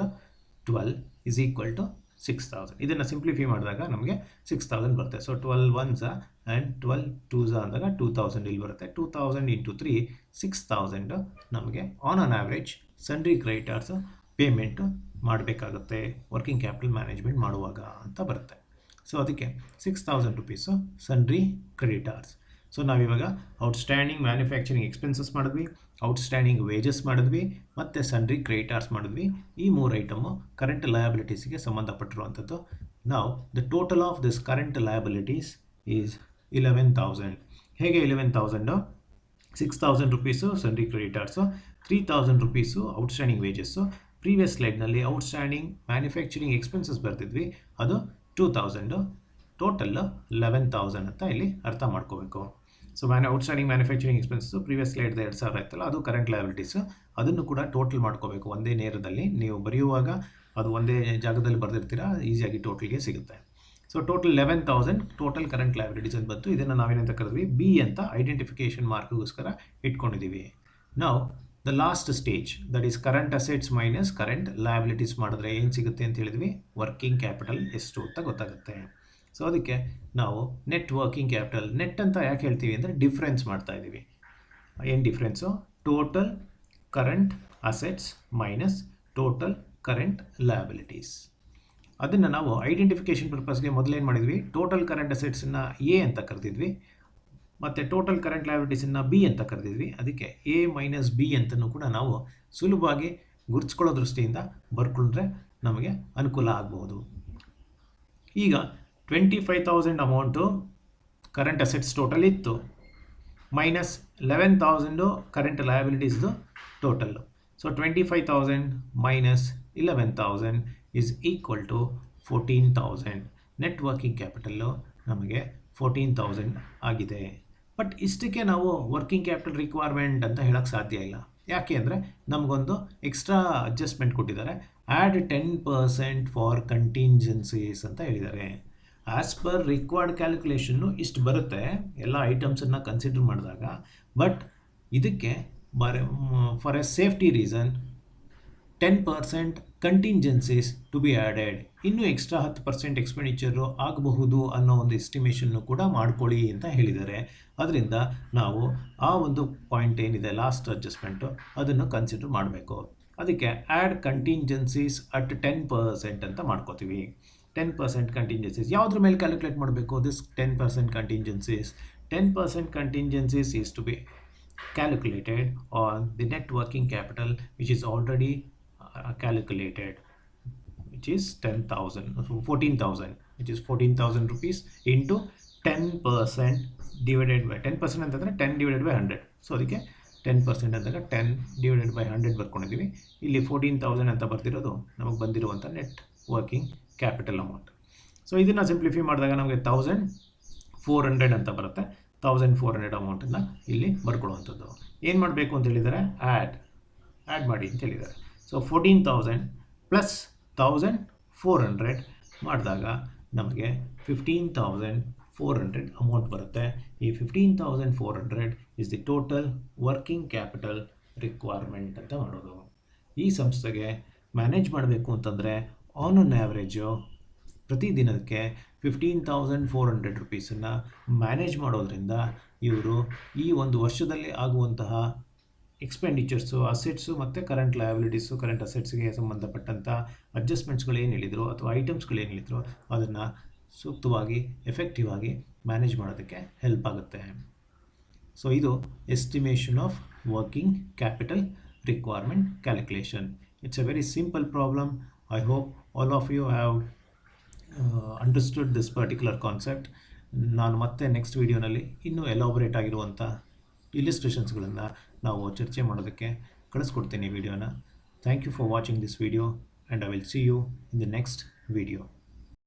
12 is equal to 6,000. ಇದನ್ನು ಸಿಂಪ್ಲಿಫೈ ಮಾಡಿದಾಗ ನಮಗೆ 6,000 ಬರುತ್ತೆ. ಸೊ 12 ಒನ್ಸ ಆ್ಯಂಡ್ 12 ಟೂಸ ಅಂದಾಗ 2,000 ಇಲ್ಲಿ ಬರುತ್ತೆ. 2,000 ಇಂಟು 3 6,000 ನಮಗೆ on an average sundry creditors payment ಮಾಡಬೇಕಾಗುತ್ತೆ ವರ್ಕಿಂಗ್ ಕ್ಯಾಪಿಟಲ್ ಮ್ಯಾನೇಜ್ಮೆಂಟ್ ಮಾಡುವಾಗ ಅಂತ ಬರುತ್ತೆ. ಸೊ ಅದಕ್ಕೆ 6,000 ರುಪೀಸು ಸನ್ರಿ ಕ್ರೆಡಿಟರ್ಸ್. ಸೊ ನಾವಿವಾಗ ಔಟ್ಸ್ಟ್ಯಾಂಡಿಂಗ್ ಮ್ಯಾನುಫ್ಯಾಕ್ಚರಿಂಗ್ ಎಕ್ಸ್ಪೆನ್ಸಸ್ ಮಾಡಿದ್ವಿ, ಔಟ್ಸ್ಟ್ಯಾಂಡಿಂಗ್ ವೇಜಸ್ ಮಾಡಿದ್ವಿ, ಮತ್ತು ಸನ್ರಿ ಕ್ರೆಡಿಟರ್ಸ್ ಮಾಡಿದ್ವಿ. ಈ 3 ಐಟಮು ಕರೆಂಟ್ ಲಯಬಿಲಿಟೀಸ್ಗೆ ಸಂಬಂಧಪಟ್ಟಿರುವಂಥದ್ದು. ನಾವು the total of this current liabilities is 11,000. ಹೇಗೆ 11,000? 6,000 rupees sundry creditors, 3,000 rupees outstanding wages. Previous ಸ್ಲೈಡ್ನಲ್ಲಿ ಔಟ್ಸ್ಟ್ಯಾಂಡಿಂಗ್ ಮ್ಯಾನುಫ್ಯಾಕ್ಚರಿಂಗ್ ಎಕ್ಸ್ಪೆನ್ಸಸ್ ಬರ್ತಿದ್ವಿ, ಅದು 2,000, ಟೋಟಲ್ 11,000 ಅಂತ ಇಲ್ಲಿ ಅರ್ಥ ಮಾಡ್ಕೋಬೇಕು. So outstanding manufacturing expenses previous slide 2,000 ಇತ್ತಲ್ಲ, ಅದು ಕರೆಂಟ್ ಲಯಬಿಲಿಟೀಸು. ಅದನ್ನು ಕೂಡ ಟೋಟಲ್ ಮಾಡ್ಕೋಬೇಕು ಒಂದೇ ನೇರದಲ್ಲಿ. ನೀವು ಬರೆಯುವಾಗ ಅದು ಒಂದೇ ಜಾಗದಲ್ಲಿ ಬರೆದಿರ್ತೀರಾ, ಈಸಿಯಾಗಿ ಟೋಟಲ್ಗೆ ಸಿಗುತ್ತೆ. So total 11,000 total current liabilities ಅಂತ ಬಂತು. ಇದನ್ನು ನಾವೇನಂತ ಕರೆದ್ವಿ, ಬಿ ಅಂತ ಐಡೆಂಟಿಫಿಕೇಷನ್ ಮಾರ್ಕ್ಗೋಸ್ಕರ ಇಟ್ಕೊಂಡಿದ್ದೀವಿ. ನಾವು the last stage, that is current assets minus current liabilities ಮಾಡಿದ್ರೆ ಏನು ಸಿಗುತ್ತೆ ಅಂತ ಹೇಳಿದ್ವಿ, ವರ್ಕಿಂಗ್ ಕ್ಯಾಪಿಟಲ್ ಎಷ್ಟು ಅಂತ ಗೊತ್ತಾಗುತ್ತೆ. ಸೊ ಅದಕ್ಕೆ ನಾವು ನೆಟ್ ವರ್ಕಿಂಗ್ ಕ್ಯಾಪಿಟಲ್, ನೆಟ್ ಅಂತ ಯಾಕೆ ಹೇಳ್ತೀವಿ ಅಂದರೆ ಡಿಫ್ರೆನ್ಸ್ ಮಾಡ್ತಾ ಇದ್ದೀವಿ. ಏನು difference? Total current assets minus total current liabilities. ಅದನ್ನು ನಾವು ಐಡೆಂಟಿಫಿಕೇಷನ್ ಪರ್ಪಸ್ಗೆ ಮೊದಲೇನು ಮಾಡಿದ್ವಿ, ಟೋಟಲ್ ಕರೆಂಟ್ ಅಸೆಟ್ಸನ್ನು ಎ ಅಂತ ಕರೆದಿದ್ವಿ, ಮತ್ತು ಟೋಟಲ್ ಕರೆಂಟ್ ಲಯಬಿಲಿಟೀಸನ್ನು ಬಿ ಅಂತ ಕರೆದಿದ್ವಿ. ಅದಕ್ಕೆ ಎ ಮೈನಸ್ ಬಿ ಅಂತಲೂ ಕೂಡ ನಾವು ಸುಲಭವಾಗಿ ಗುರುತಿಸ್ಕೊಳ್ಳೋ ದೃಷ್ಟಿಯಿಂದ ಬರ್ಕೊಂಡ್ರೆ ನಮಗೆ ಅನುಕೂಲ ಆಗ್ಬೋದು. ಈಗ 25,000 ಅಮೌಂಟು ಕರೆಂಟ್ ಅಸೆಟ್ಸ್ ಟೋಟಲ್ ಇತ್ತು, ಮೈನಸ್ 11,000 ಕರೆಂಟ್ ಲಯಬಿಲಿಟೀಸ್ದು total. So 25,000 minus 11,000 is equal to 14,000. Net working capital ನಮಗೆ 14,000 ಆಗಿದೆ. ಬಟ್ ಇಷ್ಟಕ್ಕೆ ನಾವು ವರ್ಕಿಂಗ್ ಕ್ಯಾಪಿಟಲ್ ರಿಕ್ವೈರ್ಮೆಂಟ್ ಅಂತ ಹೇಳೋಕ್ಕೆ ಸಾಧ್ಯ ಇಲ್ಲ. ಯಾಕೆ ಅಂದರೆ ನಮಗೊಂದು ಎಕ್ಸ್ಟ್ರಾ ಅಡ್ಜಸ್ಟ್ಮೆಂಟ್ ಕೊಟ್ಟಿದ್ದಾರೆ, ಆ್ಯಡ್ 10% ಫಾರ್ ಕಂಟಿಂಜೆನ್ಸೀಸ್ ಅಂತ ಹೇಳಿದ್ದಾರೆ. ಆ್ಯಸ್ ಪರ್ ರಿಕ್ವೈರ್ಡ್ ಕ್ಯಾಲ್ಕುಲೇಷನ್ನು ಇಷ್ಟು ಬರುತ್ತೆ ಎಲ್ಲ ಐಟಮ್ಸನ್ನು ಕನ್ಸಿಡರ್ ಮಾಡಿದಾಗ. ಬಟ್ ಇದಕ್ಕೆ for a safety reason 10% contingencies to be added. ಇನ್ನೂ ಎಕ್ಸ್ಟ್ರಾ 10% ಎಕ್ಸ್ಪೆಂಡಿಚರು ಆಗಬಹುದು ಅನ್ನೋ ಒಂದು ಎಸ್ಟಿಮೇಷನ್ನು ಕೂಡ ಮಾಡ್ಕೊಳ್ಳಿ ಅಂತ ಹೇಳಿದ್ದಾರೆ. ಅದರಿಂದ ನಾವು ಆ ಒಂದು ಪಾಯಿಂಟ್ ಏನಿದೆ ಲಾಸ್ಟ್ ಅಡ್ಜಸ್ಟ್ಮೆಂಟು ಅದನ್ನು ಕನ್ಸಿಡರ್ ಮಾಡಬೇಕು. ಅದಕ್ಕೆ ಆ್ಯಡ್ ಕಂಟಿಂಜೆನ್ಸೀಸ್ ಅಟ್ 10% ಅಂತ ಮಾಡ್ಕೋತೀವಿ. 10% ಕಂಟಿಂಜೆನ್ಸೀಸ್ ಯಾವುದ್ರ ಮೇಲೆ ಕ್ಯಾಲ್ಕುಲೇಟ್ ಮಾಡಬೇಕು? This 10% contingencies. 10% contingencies is to be calculated on the net working capital which is already calculated, which is 14,000, which is 14,000 rupees into 10% divided by 10% ಅಂತಂದರೆ 10 divided by 100. ಸೊ ಅದಕ್ಕೆ 10% ಅಂದಾಗ 10 divided by 100 ಬರ್ಕೊಂಡಿದ್ದೀವಿ. ಇಲ್ಲಿ 14,000 ಅಂತ ಬರ್ತಿರೋದು ನಮಗೆ ಬಂದಿರುವಂಥ net working capital amount. So ಇದನ್ನು simplify ಮಾಡಿದಾಗ ನಮಗೆ 1,400 ಅಂತ ಬರುತ್ತೆ. 1,400 ಅಮೌಂಟನ್ನು ಇಲ್ಲಿ ಬರ್ಕೊಳ್ಳುವಂಥದ್ದು. ಏನು ಮಾಡಬೇಕು ಅಂತ ಹೇಳಿದ್ದಾರೆ, ಆ್ಯಡ್ ಮಾಡಿ ಅಂತ ಹೇಳಿದ್ದಾರೆ. ಸೊ 14,000 ಪ್ಲಸ್ 1,400 ಮಾಡಿದಾಗ ನಮಗೆ 15,400 ಅಮೌಂಟ್ ಬರುತ್ತೆ. ಈ 15,400 is the total working capital requirement ಅಂತ ಮಾಡೋದು. ಈ ಸಂಸ್ಥೆಗೆ ಮ್ಯಾನೇಜ್ ಮಾಡಬೇಕು ಅಂತಂದರೆ ಆನ್ ಅನ್ ಆ್ಯಾವ್ರೇಜು ಪ್ರತಿದಿನಕ್ಕೆ 15,400 ರುಪೀಸನ್ನು ಮ್ಯಾನೇಜ್ ಮಾಡೋದ್ರಿಂದ ಇವರು ಈ ಒಂದು ವರ್ಷದಲ್ಲಿ ಆಗುವಂತಹ ಎಕ್ಸ್ಪೆಂಡಿಚರ್ಸು, ಅಸೆಟ್ಸು ಮತ್ತು ಕರೆಂಟ್ ಲಯಬಿಲಿಟೀಸು, ಕರೆಂಟ್ ಅಸೆಟ್ಸ್ಗೆ ಸಂಬಂಧಪಟ್ಟಂಥ ಅಡ್ಜಸ್ಟ್ಮೆಂಟ್ಸ್ಗಳು ಏನು ಹೇಳಿದ್ರು ಅಥವಾ ಐಟಮ್ಸ್ಗಳು ಏನು ಹೇಳಿದ್ರು ಅದನ್ನು ಸೂಕ್ತವಾಗಿ ಎಫೆಕ್ಟಿವ್ ಆಗಿ ಮ್ಯಾನೇಜ್ ಮಾಡೋದಕ್ಕೆ ಹೆಲ್ಪ್ ಆಗುತ್ತೆ. ಸೊ ಇದು estimation of working capital requirement calculation. It's a very simple problem. I hope all of you have understood this particular concept. ನಾನು ಮತ್ತೆ ನೆಕ್ಸ್ಟ್ ವೀಡಿಯೋನಲ್ಲಿ ಇನ್ನೂ ಎಲಾಬೊರೇಟ್ ಆಗಿರುವಂಥ ಇಲಿಸ್ಟ್ರೇಷನ್ಸ್ಗಳನ್ನು ನಾವು ಚರ್ಚೆ ಮಾಡೋದಕ್ಕೆ ಕಳಿಸ್ಕೊಡ್ತೀನಿ ವಿಡಿಯೋನ. Thank you for watching this video and I will see you in the next video.